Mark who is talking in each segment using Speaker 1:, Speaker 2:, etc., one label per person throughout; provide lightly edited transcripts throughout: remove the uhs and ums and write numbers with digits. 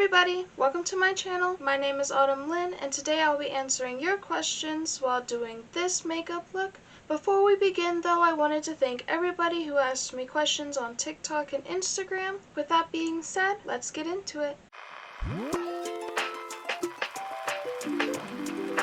Speaker 1: everybody, welcome to my channel. My name is Lynn, and today I'll be answering your questions while doing this makeup look. Before we begin though, I wanted to thank everybody who asked me questions on TikTok and Instagram. With that being said, let's get into it.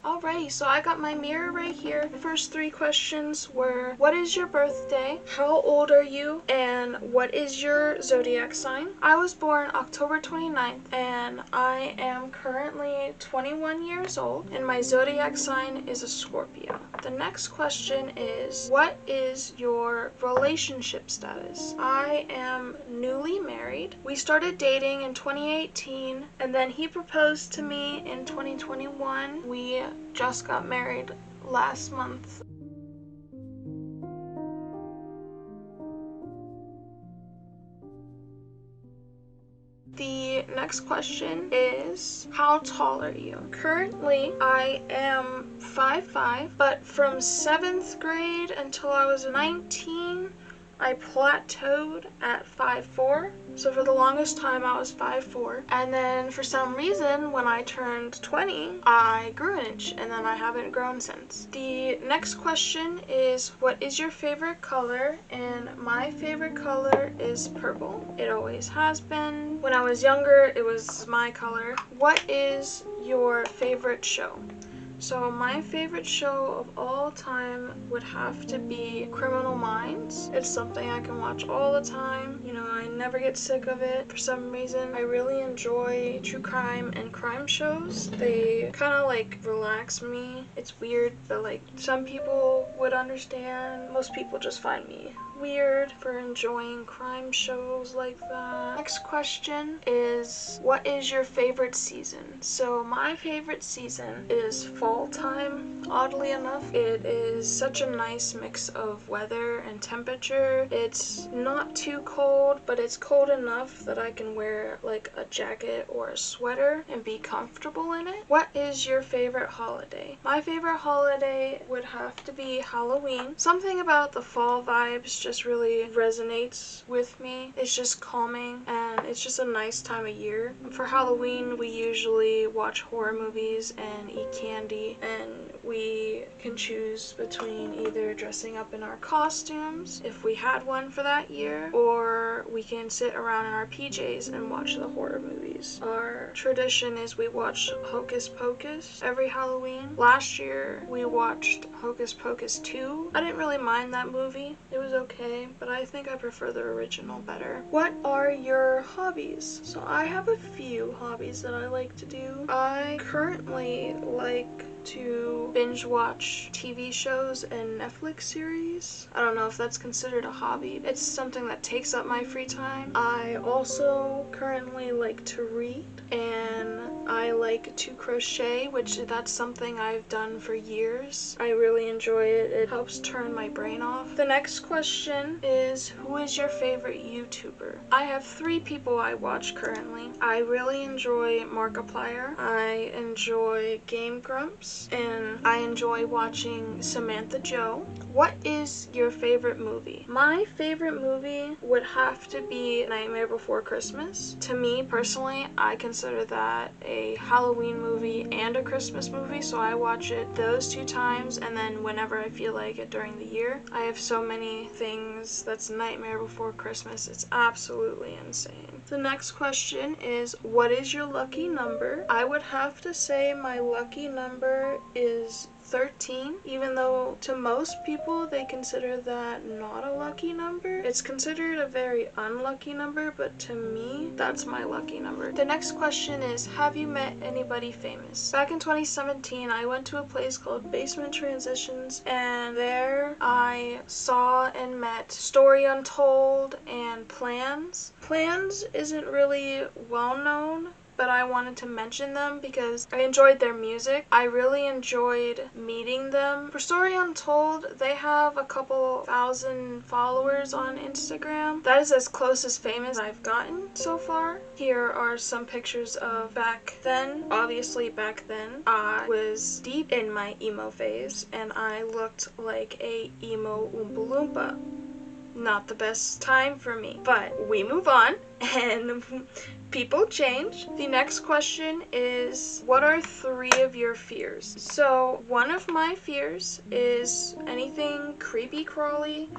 Speaker 1: Alrighty, so I got my mirror right here. The first three questions were, what is your birthday? How old are you? And what is your zodiac sign? I was born October 29th and I am currently 21 years old and my zodiac sign is a Scorpio. The next question is, what is your relationship status? I am newly married. We started dating in 2018 and then he proposed to me in 2021. We just got married last month. The next question is, how tall are you? Currently, I am 5'5", but from 7th grade until I was 19, I plateaued at 5'4". So for the longest time I was 5'4", and then for some reason when I turned 20 I grew an inch and then I haven't grown since. The next question is, what is your favorite color? And my favorite color is purple. It always has been. When I was younger it was my color. What is your favorite show? So my favorite show of all time would have to be Criminal Minds. It's something I can watch all the time. You know, I never get sick of it for some reason. I really enjoy true crime and crime shows. They kind of like relax me. It's weird, but like some people would understand. Most people just find me weird for enjoying crime shows like that. Next question is, what is your favorite season? So my favorite season is fall time. Oddly enough, it is such a nice mix of weather and temperature. It's not too cold, but it's cold enough that I can wear like a jacket or a sweater and be comfortable in it. What is your favorite holiday? My favorite holiday would have to be Halloween. Something about the fall vibes just really resonates with me. It's just calming and it's just a nice time of year. For Halloween, we usually watch horror movies and eat candy, and we can choose between either dressing up in our costumes, if we had one for that year, or we can sit around in our PJs and watch the horror movies. Our tradition is we watch Hocus Pocus every Halloween. Last year, we watched Hocus Pocus 2. I didn't really mind that movie. It was okay, but I think I prefer the original better. What are your hobbies? So I have a few hobbies that I like to do. I currently like to binge watch TV shows and Netflix series. I don't know if that's considered a hobby. It's something that takes up my free time. I also currently like to read, and I like to crochet, which that's something I've done for years. I really enjoy it. It helps turn my brain off. The next question is, who is your favorite YouTuber? I have 3 people I watch currently. I really enjoy Markiplier. I enjoy Game Grumps. And I enjoy watching Samantha Joe. What is your favorite movie? My favorite movie would have to be Nightmare Before Christmas. To me personally, I consider that a Halloween movie and a Christmas movie, so I watch it those 2 times, and then whenever I feel like it during the year. I have so many things that's Nightmare Before Christmas. It's absolutely insane. The next question is, what is your lucky number? I would have to say my lucky number is 13, even though to most people they consider that not a lucky number. It's considered a very unlucky number, but to me, that's my lucky number. The next question is, have you met anybody famous? Back in 2017, I went to a place called Basement Transitions, and there I saw and met Story Untold and Plans. Plans isn't really well known, but I wanted to mention them because I enjoyed their music. I really enjoyed meeting them. For Story Untold, they have a couple thousand followers on Instagram. That is as close as famous I've gotten so far. Here are some pictures of back then. Obviously back then, I was deep in my emo phase and I looked like a emo Oompa Loompa. not the best time for me. But we move on, and people change. The next question is, what are 3 of your fears? So one of my fears is anything creepy crawly.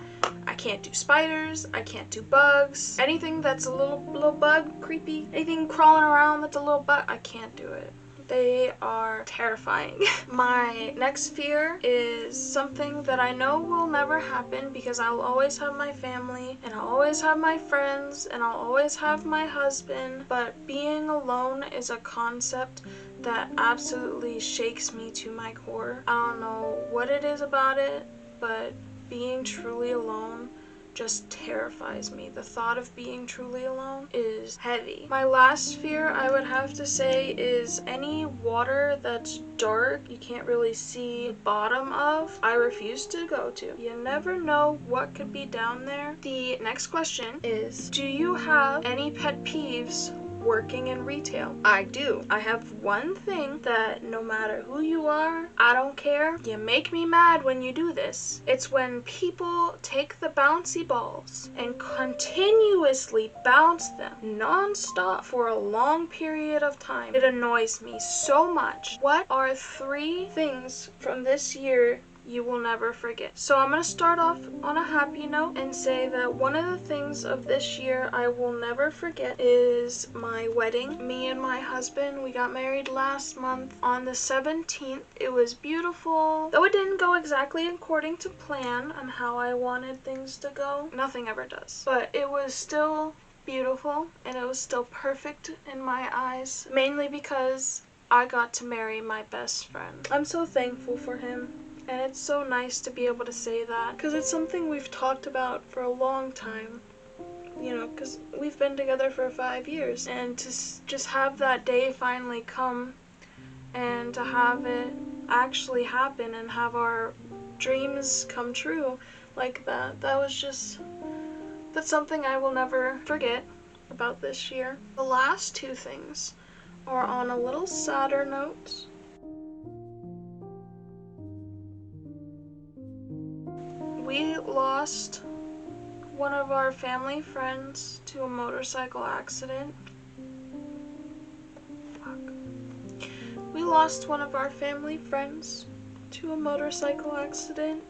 Speaker 1: I can't do spiders, I can't do bugs. Anything that's a little bug creepy, anything crawling around that's a little bug, I can't do it. They are terrifying. My next fear is something that I know will never happen because I'll always have my family and I'll always have my friends and I'll always have my husband, but being alone is a concept that absolutely shakes me to my core. I don't know what it is about it, but being truly alone just terrifies me. The thought of being truly alone is heavy. My last fear, I would have to say, is any water that's dark, you can't really see the bottom of, I refuse to go to. You never know what could be down there. The next question is, do you have any pet peeves working in retail? I do. I have one thing that no matter who you are, I don't care. You make me mad when you do this. It's when people take the bouncy balls and continuously bounce them non-stop for a long period of time. It annoys me so much. What are 3 things from this year you will never forget? So I'm going to start off on a happy note and say that one of the things of this year I will never forget is my wedding. Me and my husband, we got married last month on the 17th. It was beautiful. Though it didn't go exactly according to plan on how I wanted things to go. Nothing ever does. But it was still beautiful and it was still perfect in my eyes. Mainly because I got to marry my best friend. I'm so thankful for him. And it's so nice to be able to say that because it's something we've talked about for a long time, you know, because we've been together for 5 years. And to just have that day finally come and to have it actually happen and have our dreams come true like that, that's something I will never forget about this year. The last 2 things are on a little sadder note. We lost one of our family friends to a motorcycle accident. We lost one of our family friends to a motorcycle accident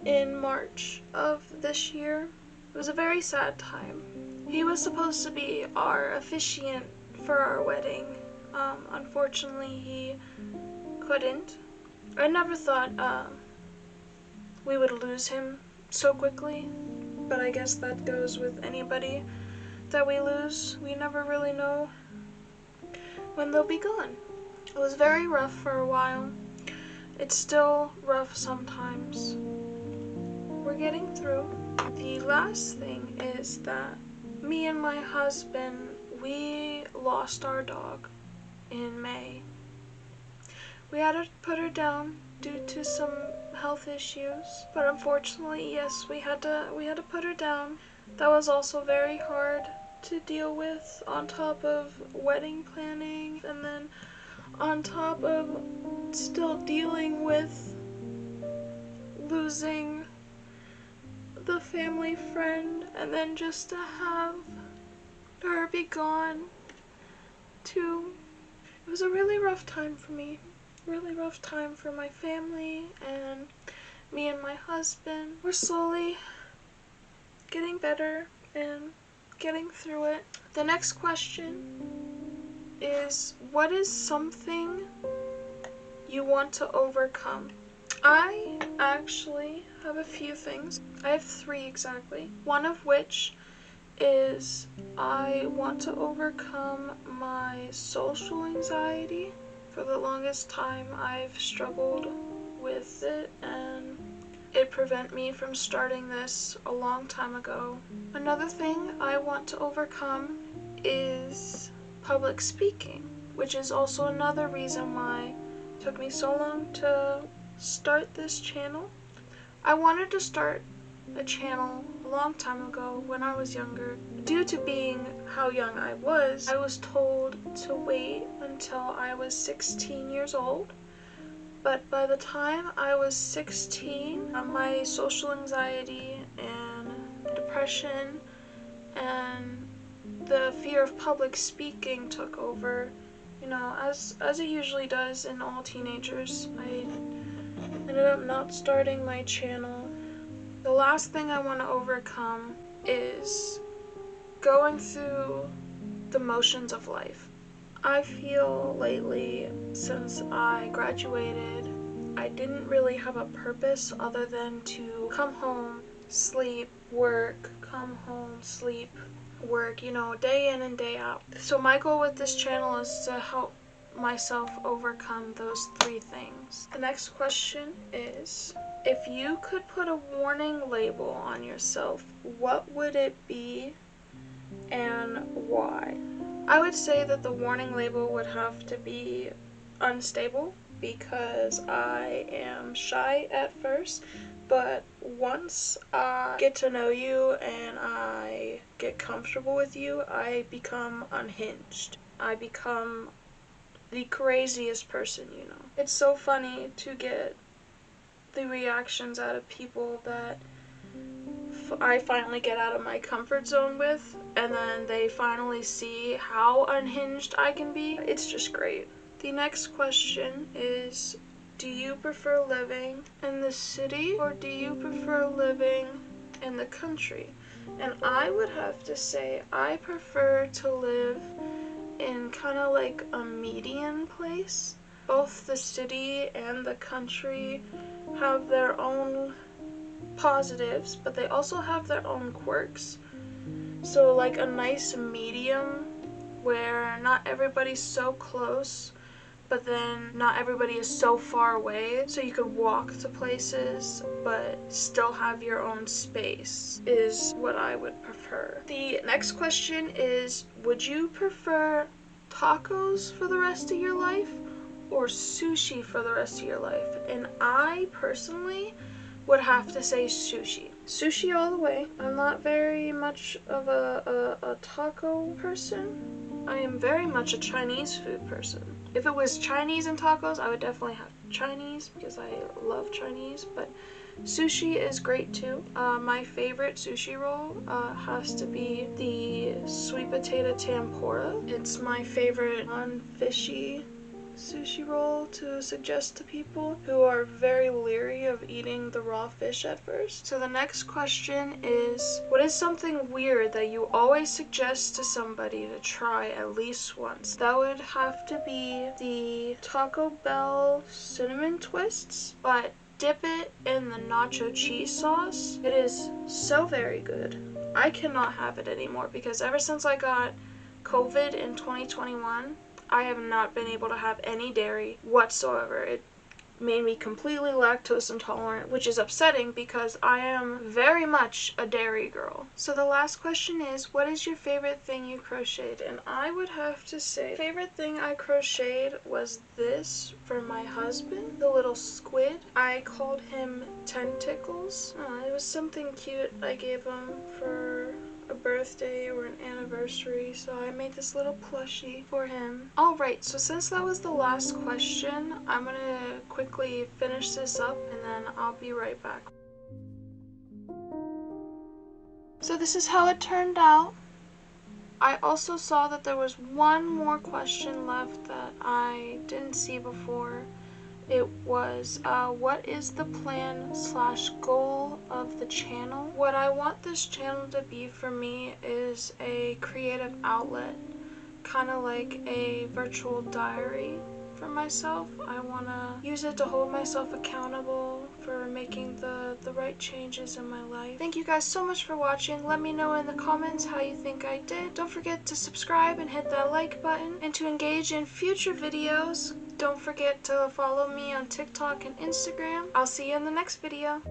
Speaker 1: in March of this year. It was a very sad time. He was supposed to be our officiant for our wedding. Unfortunately, he couldn't. I never thought we would lose him so quickly, but I guess that goes with anybody that we lose. We never really know when they'll be gone. It was very rough for a while. It's still rough sometimes. We're getting through. The last thing is that me and my husband, we lost our dog in May. We had to put her down due to some health issues, but unfortunately, yes, we had to put her down. That was also very hard to deal with, on top of wedding planning and then on top of still dealing with losing the family friend, and then just to have her be gone too. It was a really rough time for me. Really rough time for my family and me and my husband. We're slowly getting better and getting through it. The next question is, what is something you want to overcome? I actually have a few things. I have 3 exactly. One of which is I want to overcome my social anxiety. For the longest time, I've struggled with it, and it prevented me from starting this a long time ago. Another thing I want to overcome is public speaking, which is also another reason why it took me so long to start this channel. I wanted to start a channel a long time ago when I was younger. Due to being how young I was told to wait until I was 16 years old. But by the time I was 16, my social anxiety and depression and the fear of public speaking took over, you know, as it usually does in all teenagers. I ended up not starting my channel. The last thing I want to overcome is going through the motions of life. I feel lately, since I graduated, I didn't really have a purpose other than to come home, sleep, work, come home, sleep, work, you know, day in and day out. So my goal with this channel is to help myself overcome those three things. The next question is, if you could put a warning label on yourself, what would it be and why? I would say that the warning label would have to be unstable, because I am shy at first, but once I get to know you and I get comfortable with you, I become unhinged. I become the craziest person you know. It's so funny to get the reactions out of people that I finally get out of my comfort zone with, and then they finally see how unhinged I can be. It's just great. The next question is, do you prefer living in the city or do you prefer living in the country? And I would have to say I prefer to live in kind of like a median place. Both the city and the country have their own positives, but they also have their own quirks. So like a nice medium where not everybody's so close, but then not everybody is so far away, so you could walk to places but still have your own space, is what I would prefer. The next question is, would you prefer tacos for the rest of your life or sushi for the rest of your life? And I personally would have to say sushi. Sushi all the way. I'm not very much of a taco person. I am very much a Chinese food person. If it was Chinese and tacos, I would definitely have Chinese because I love Chinese, but sushi is great too. My favorite sushi roll has to be the sweet potato tempura. It's my favorite non-fishy sushi roll to suggest to people who are very leery of eating the raw fish at first. So the next question is, what is something weird that you always suggest to somebody to try at least once? That would have to be the Taco Bell cinnamon twists, but dip it in the nacho cheese sauce. It is so very good. I cannot have it anymore because ever since I got COVID in 2021, I have not been able to have any dairy whatsoever. It made me completely lactose intolerant, which is upsetting because I am very much a dairy girl. So the last question is, what is your favorite thing you crocheted? And I would have to say, favorite thing I crocheted was this for my husband, the little squid. I called him Tentacles. It was something cute I gave him for a birthday or an anniversary, so I made this little plushie for him. Alright, so since that was the last question, I'm gonna quickly finish this up and then I'll be right back. So this is how it turned out. I also saw that there was one more question left that I didn't see before. It was, what is the plan / goal of the channel? What I want this channel to be for me is a creative outlet, kind of like a virtual diary for myself. I want to use it to hold myself accountable for making the right changes in my life. Thank you guys so much for watching. Let me know in the comments how you think I did. Don't forget to subscribe and hit that like button. And to engage in future videos, don't forget to follow me on TikTok and Instagram. I'll see you in the next video.